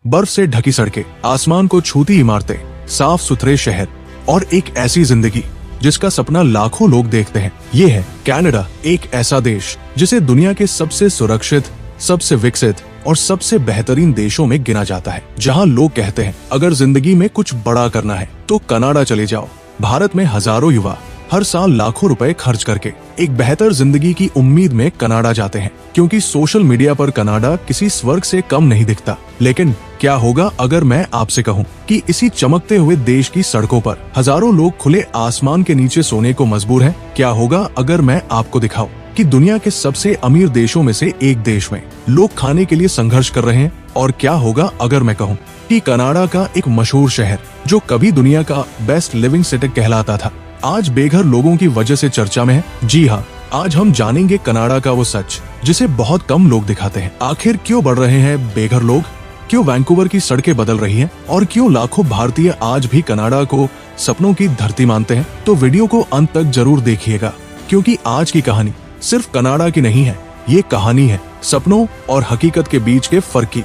बर्फ से ढकी सड़कें, आसमान को छूती इमारतें, साफ सुथरे शहर और एक ऐसी जिंदगी जिसका सपना लाखों लोग देखते हैं। ये है कनाडा, एक ऐसा देश जिसे दुनिया के सबसे सुरक्षित, सबसे विकसित और सबसे बेहतरीन देशों में गिना जाता है, जहां लोग कहते हैं अगर जिंदगी में कुछ बड़ा करना है तो कनाडा चले जाओ। भारत में हजारों युवा हर साल लाखों रुपए खर्च करके एक बेहतर जिंदगी की उम्मीद में कनाडा जाते हैं, क्योंकि सोशल मीडिया पर कनाडा किसी स्वर्ग से कम नहीं दिखता। लेकिन क्या होगा अगर मैं आपसे कहूं कि इसी चमकते हुए देश की सड़कों पर हजारों लोग खुले आसमान के नीचे सोने को मजबूर हैं? क्या होगा अगर मैं आपको दिखाऊं कि दुनिया के सबसे अमीर देशों में से एक देश में लोग खाने के लिए संघर्ष कर रहे हैं? और क्या होगा अगर मैं कहूं कि कनाडा का एक मशहूर शहर जो कभी दुनिया का बेस्ट लिविंग सिटी कहलाता था, आज बेघर लोगों की वजह से चर्चा में है? जी हाँ, आज हम जानेंगे कनाडा का वो सच जिसे बहुत कम लोग दिखाते हैं। आखिर क्यों बढ़ रहे हैं बेघर लोग, क्यों वैंकूवर की सड़कें बदल रही हैं और क्यों लाखों भारतीय आज भी कनाडा को सपनों की धरती मानते हैं? तो वीडियो को अंत तक जरूर देखिएगा, क्योंकि आज की कहानी सिर्फ कनाडा की नहीं है, ये कहानी है सपनों और हकीकत के बीच के फर्क की।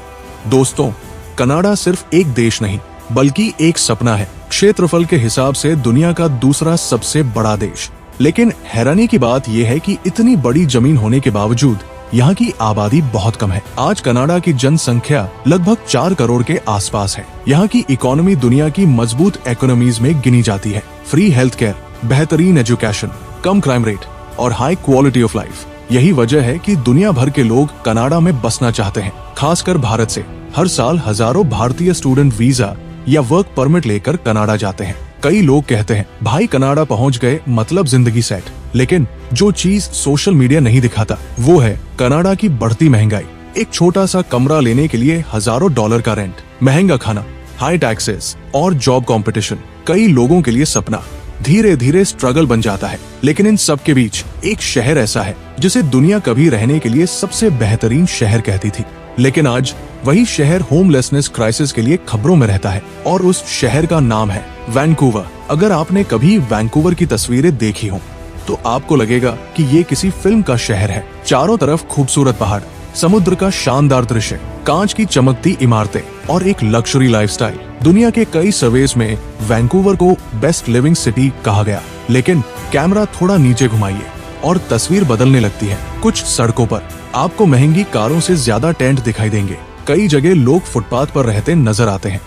दोस्तों, कनाडा सिर्फ एक देश नहीं बल्कि एक सपना है। क्षेत्रफल के हिसाब से दुनिया का दूसरा सबसे बड़ा देश, लेकिन हैरानी की बात यह है कि इतनी बड़ी जमीन होने के बावजूद यहाँ की आबादी बहुत कम है। आज कनाडा की जनसंख्या लगभग 4 करोड़ के आसपास है। यहाँ की इकोनॉमी दुनिया की मजबूत इकोनॉमीज में गिनी जाती है। फ्री हेल्थ केयर, बेहतरीन एजुकेशन, कम क्राइम रेट और हाई क्वालिटी ऑफ लाइफ, यही वजह है कि दुनिया भर के लोग कनाडा में बसना चाहते हैं। खासकर भारत से हर साल हजारों भारतीय स्टूडेंट वीजा या वर्क परमिट लेकर कनाडा जाते हैं। कई लोग कहते हैं भाई कनाडा पहुंच गए मतलब जिंदगी सेट, लेकिन जो चीज सोशल मीडिया नहीं दिखाता वो है कनाडा की बढ़ती महंगाई। एक छोटा सा कमरा लेने के लिए हजारों डॉलर का रेंट, महंगा खाना, हाई टैक्सेस और जॉब कंपटीशन कई लोगों के लिए सपना धीरे धीरे स्ट्रगल बन जाता है। लेकिन इन सब के बीच एक शहर ऐसा है जिसे दुनिया कभी रहने के लिए सबसे बेहतरीन शहर कहती थी, लेकिन आज वही शहर होमलेसनेस क्राइसिस के लिए खबरों में रहता है, और उस शहर का नाम है वैंकूवर। अगर आपने कभी वैंकूवर की तस्वीरें देखी हो तो आपको लगेगा कि ये किसी फिल्म का शहर है। चारों तरफ खूबसूरत पहाड़, समुद्र का शानदार दृश्य, कांच की चमकती इमारतें और एक लग्जरी लाइफस्टाइल। दुनिया के कई सर्वेस में वैंकूवर को बेस्ट लिविंग सिटी कहा गया, लेकिन कैमरा थोड़ा नीचे घुमाइए और तस्वीर बदलने लगती है। कुछ सड़कों पर आपको महंगी कारों से ज्यादा टेंट दिखाई देंगे। कई जगह लोग फुटपाथ पर रहते नजर आते हैं,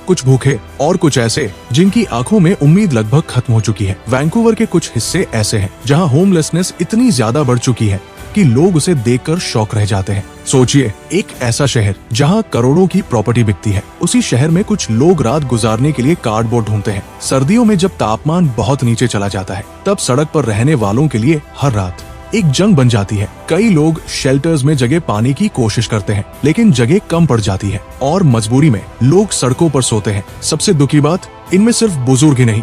कुछ भूखे और कुछ ऐसे जिनकी आंखों में उम्मीद लगभग खत्म हो चुकी है। वैंकूवर के कुछ हिस्से ऐसे हैं जहां होमलेसनेस इतनी ज्यादा बढ़ चुकी है कि लोग उसे देखकर शॉक रह जाते हैं। सोचिए, एक ऐसा शहर जहां करोड़ों की प्रॉपर्टी बिकती है, उसी शहर में कुछ लोग रात गुजारने के लिए कार्डबोर्ड ढूंढते हैं। सर्दियों में जब तापमान बहुत नीचे चला जाता है, तब सड़क पर रहने वालों के लिए हर रात एक जंग बन जाती है। कई लोग शेल्टर्स में जगह पाने की कोशिश करते हैं, लेकिन जगह कम पड़ जाती है और मजबूरी में लोग सड़कों पर सोते हैं। सबसे दुखी बात, इनमें सिर्फ बुजुर्ग ही नहीं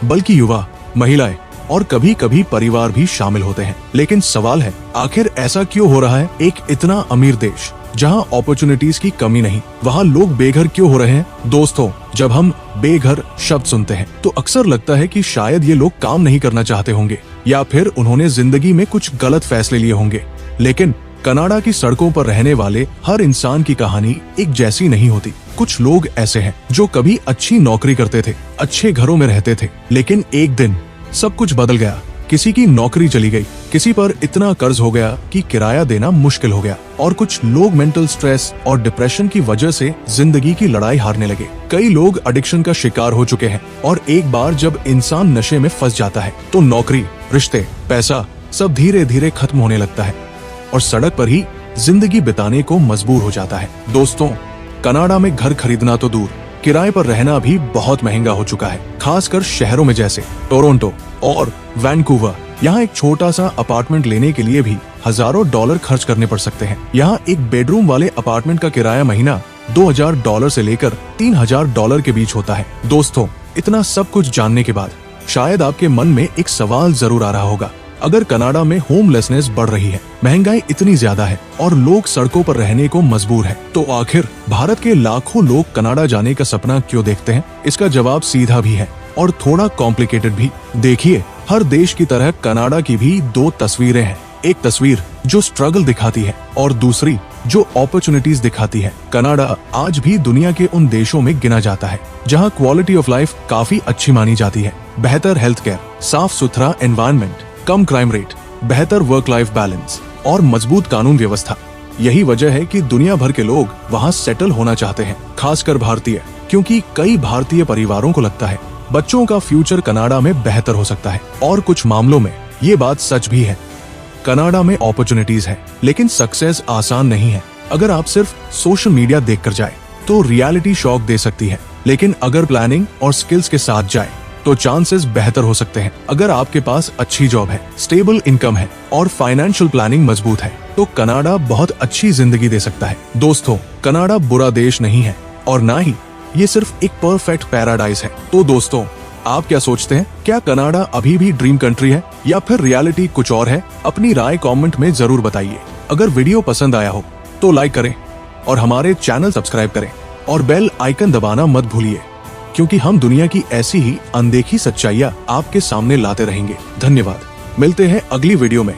बल्कि युवा, महिलाएं और कभी कभी परिवार भी शामिल होते हैं। लेकिन सवाल है, आखिर ऐसा क्यों हो रहा है? एक इतना अमीर देश जहां अपॉर्चुनिटीज की कमी नहीं, वहां लोग बेघर क्यों हो रहे हैं? दोस्तों, जब हम बेघर शब्द सुनते हैं तो अक्सर लगता है कि शायद ये लोग काम नहीं करना चाहते होंगे या फिर उन्होंने जिंदगी में कुछ गलत फैसले लिए होंगे। लेकिन कनाडा की सड़कों पर रहने वाले हर इंसान की कहानी एक जैसी नहीं होती। कुछ लोग ऐसे हैं जो कभी अच्छी नौकरी करते थे, अच्छे घरों में रहते थे, लेकिन एक दिन सब कुछ बदल गया। किसी की नौकरी चली गई, किसी पर इतना कर्ज हो गया कि किराया देना मुश्किल हो गया, और कुछ लोग मेंटल स्ट्रेस और डिप्रेशन की वजह से जिंदगी की लड़ाई हारने लगे। कई लोग एडिक्शन का शिकार हो चुके हैं, और एक बार जब इंसान नशे में फंस जाता है तो नौकरी, रिश्ते, पैसा सब धीरे धीरे खत्म होने लगता है और सड़क पर ही जिंदगी बिताने को मजबूर हो जाता है। दोस्तों, कनाडा में घर खरीदना तो दूर, किराए पर रहना भी बहुत महंगा हो चुका है, खासकर शहरों में जैसे टोरंटो और वैंकूवर। यहाँ एक छोटा सा अपार्टमेंट लेने के लिए भी हजारों डॉलर खर्च करने पड़ सकते हैं। यहाँ एक बेडरूम वाले अपार्टमेंट का किराया महीना $2000 से लेकर $3000 के बीच होता है। दोस्तों, इतना सब कुछ जानने के बाद शायद आपके मन में एक सवाल जरूर आ रहा होगा, अगर कनाडा में होमलेसनेस बढ़ रही है, महंगाई इतनी ज्यादा है और लोग सड़कों पर रहने को मजबूर हैं, तो आखिर भारत के लाखों लोग कनाडा जाने का सपना क्यों देखते हैं? इसका जवाब सीधा भी है और थोड़ा कॉम्प्लिकेटेड भी। देखिए, हर देश की तरह कनाडा की भी 2 तस्वीरें हैं। एक तस्वीर जो स्ट्रगल दिखाती है और दूसरी जो अपॉर्चुनिटीज दिखाती है। कनाडा आज भी दुनिया के उन देशों में गिना जाता है जहां क्वालिटी ऑफ लाइफ काफी अच्छी मानी जाती है। बेहतर हेल्थ केयर, साफ सुथरा एनवायरनमेंट, कम क्राइम रेट, बेहतर वर्क लाइफ बैलेंस और मजबूत कानून व्यवस्था। यही वजह है कि दुनिया भर के लोग वहां सेटल होना चाहते हैं, खासकर भारतीय, क्योंकि कई भारतीय परिवारों को लगता है बच्चों का फ्यूचर कनाडा में बेहतर हो सकता है। और कुछ मामलों में ये बात सच भी है। कनाडा में अपॉर्चुनिटीज है, लेकिन सक्सेस आसान नहीं है। अगर आप सिर्फ सोशल मीडिया देखकर जाए तो रियलिटी शॉक दे सकती है, लेकिन अगर प्लानिंग और स्किल्स के साथ जाए तो चांसेस बेहतर हो सकते हैं। अगर आपके पास अच्छी जॉब है, स्टेबल इनकम है और फाइनेंशियल प्लानिंग मजबूत है तो कनाडा बहुत अच्छी जिंदगी दे सकता है। दोस्तों, कनाडा बुरा देश नहीं है और ना ही ये सिर्फ एक परफेक्ट पैराडाइज है। तो दोस्तों, आप क्या सोचते हैं? क्या कनाडा अभी भी ड्रीम कंट्री है या फिर रियलिटी कुछ और है? अपनी राय कमेंट में जरूर बताइए। अगर वीडियो पसंद आया हो तो लाइक करें और हमारे चैनल सब्सक्राइब करें और बेल आइकन दबाना मत भूलिए, क्योंकि हम दुनिया की ऐसी ही अनदेखी सच्चाइयाँ आपके सामने लाते रहेंगे। धन्यवाद। मिलते हैं अगली वीडियो में।